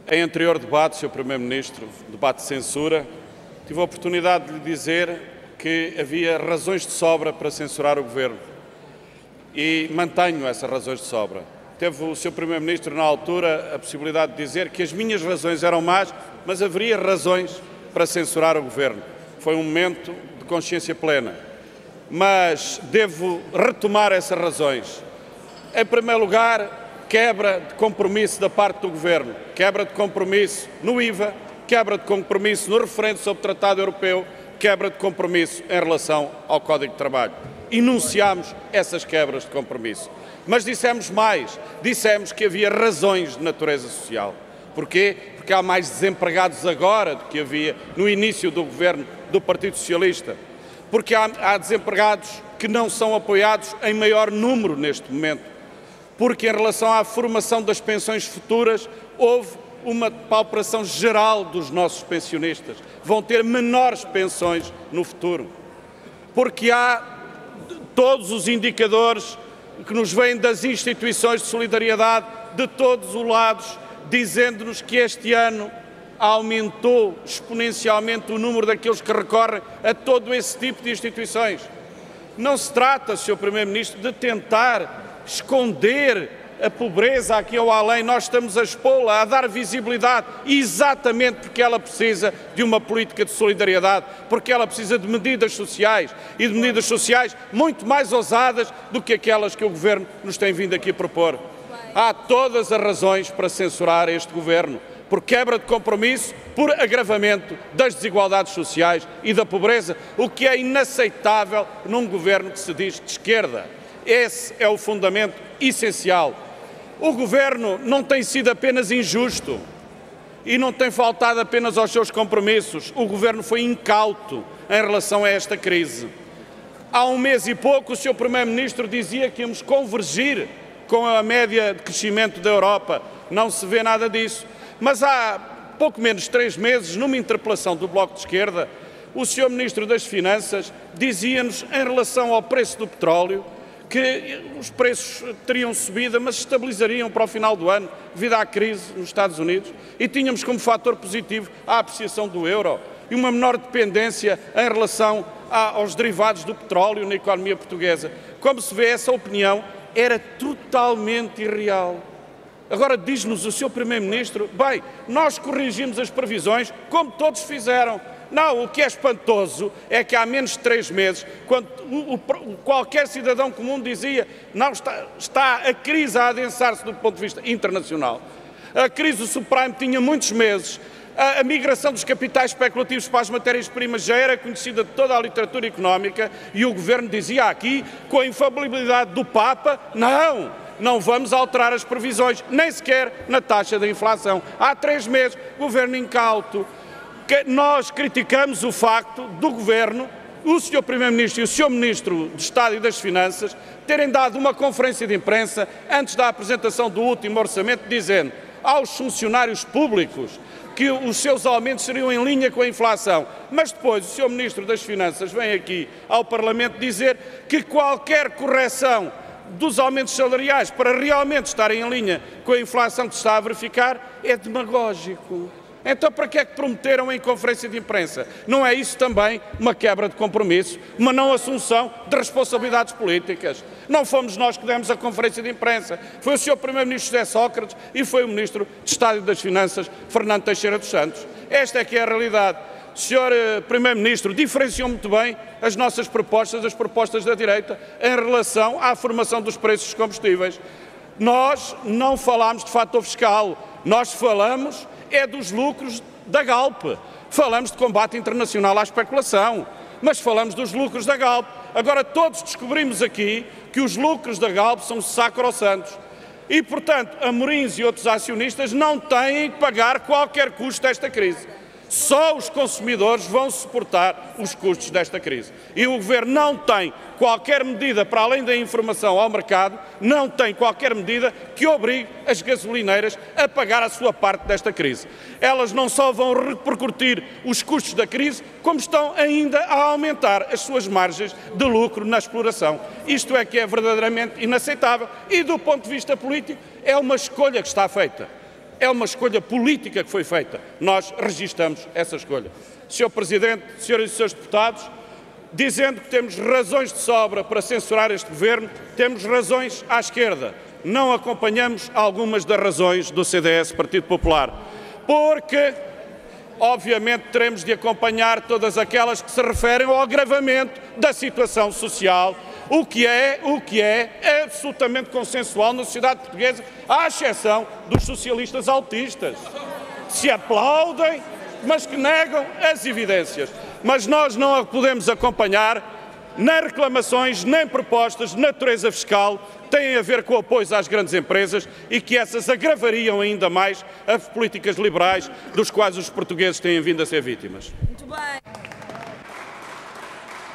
Em anterior debate, Sr. Primeiro-Ministro, debate de censura, tive a oportunidade de lhe dizer que havia razões de sobra para censurar o Governo e mantenho essas razões de sobra. Teve o Sr. Primeiro-Ministro, na altura, a possibilidade de dizer que as minhas razões eram más, mas haveria razões para censurar o Governo. Foi um momento de consciência plena. Mas devo retomar essas razões. Em primeiro lugar, quebra de compromisso da parte do Governo, quebra de compromisso no IVA, quebra de compromisso no referendo sobre o Tratado Europeu, quebra de compromisso em relação ao Código de Trabalho. Enunciámos essas quebras de compromisso. Mas dissemos mais, dissemos que havia razões de natureza social. Porquê? Porque há mais desempregados agora do que havia no início do governo do Partido Socialista. Porque há desempregados que não são apoiados em maior número neste momento. Porque em relação à formação das pensões futuras, houve uma pauperação geral dos nossos pensionistas. Vão ter menores pensões no futuro. Porque há todos os indicadores que nos vêm das instituições de solidariedade de todos os lados, dizendo-nos que este ano aumentou exponencialmente o número daqueles que recorrem a todo esse tipo de instituições. Não se trata, Sr. Primeiro-Ministro, de tentar esconder a pobreza aqui ao além. Nós estamos a expô-la, a dar visibilidade, exatamente porque ela precisa de uma política de solidariedade, porque ela precisa de medidas sociais e de medidas sociais muito mais ousadas do que aquelas que o Governo nos tem vindo aqui a propor. Há todas as razões para censurar este Governo, por quebra de compromisso, por agravamento das desigualdades sociais e da pobreza, o que é inaceitável num Governo que se diz de esquerda. Esse é o fundamento essencial. O Governo não tem sido apenas injusto e não tem faltado apenas aos seus compromissos. O Governo foi incauto em relação a esta crise. Há um mês e pouco, o Sr. Primeiro-Ministro dizia que íamos convergir com a média de crescimento da Europa. Não se vê nada disso. Mas há pouco menos de 3 meses, numa interpelação do Bloco de Esquerda, o Sr. Ministro das Finanças dizia-nos, em relação ao preço do petróleo, que os preços teriam subido, mas estabilizariam para o final do ano, devido à crise nos Estados Unidos, e tínhamos como fator positivo a apreciação do euro e uma menor dependência em relação aos derivados do petróleo na economia portuguesa. Como se vê, essa opinião era totalmente irreal. Agora diz-nos o Sr. Primeiro-Ministro, bem, nós corrigimos as previsões como todos fizeram. Não, o que é espantoso é que há menos de 3 meses, quando qualquer cidadão comum dizia não, está a crise a adensar-se do ponto de vista internacional, a crise do subprime tinha muitos meses, a migração dos capitais especulativos para as matérias-primas já era conhecida de toda a literatura económica e o Governo dizia aqui, com a infalibilidade do Papa, não vamos alterar as previsões, nem sequer na taxa da inflação. Há 3 meses, Governo incauto. Nós criticamos o facto do Governo, o Sr. Primeiro-Ministro e o Sr. Ministro do Estado e das Finanças terem dado uma conferência de imprensa antes da apresentação do último orçamento, dizendo aos funcionários públicos que os seus aumentos seriam em linha com a inflação. Mas depois o Sr. Ministro das Finanças vem aqui ao Parlamento dizer que qualquer correção dos aumentos salariais para realmente estarem em linha com a inflação que se está a verificar é demagógico. Então, para que é que prometeram em conferência de imprensa? Não é isso também uma quebra de compromisso, uma não assunção de responsabilidades políticas? Não fomos nós que demos a conferência de imprensa, foi o Sr. Primeiro-Ministro José Sócrates e foi o Ministro de Estado e das Finanças, Fernando Teixeira dos Santos. Esta é que é a realidade. O Sr. Primeiro-Ministro diferenciou muito bem as nossas propostas, as propostas da direita, em relação à formação dos preços dos combustíveis. Nós não falámos de fator fiscal, nós falamos dos lucros da Galp. Falamos de combate internacional à especulação, mas falamos dos lucros da Galp. Agora todos descobrimos aqui que os lucros da Galp são sacrossantos e, portanto, Amorim e outros acionistas não têm que pagar qualquer custo desta crise. Só os consumidores vão suportar os custos desta crise. E o Governo não tem qualquer medida, para além da informação ao mercado, não tem qualquer medida que obrigue as gasolineiras a pagar a sua parte desta crise. Elas não só vão repercutir os custos da crise, como estão ainda a aumentar as suas margens de lucro na exploração. Isto é que é verdadeiramente inaceitável e, do ponto de vista político, é uma escolha que está feita. É uma escolha política que foi feita. Nós registamos essa escolha. Sr. Presidente, senhoras e senhores deputados, dizendo que temos razões de sobra para censurar este Governo, temos razões à esquerda. Não acompanhamos algumas das razões do CDS, Partido Popular, porque, obviamente, teremos de acompanhar todas aquelas que se referem ao agravamento da situação social, o que é absolutamente consensual na sociedade portuguesa, à exceção dos socialistas autistas, se aplaudem, mas que negam as evidências. Mas nós não a podemos acompanhar, nem reclamações, nem propostas de natureza fiscal têm a ver com apoios às grandes empresas e que essas agravariam ainda mais as políticas liberais dos quais os portugueses têm vindo a ser vítimas. Muito bem.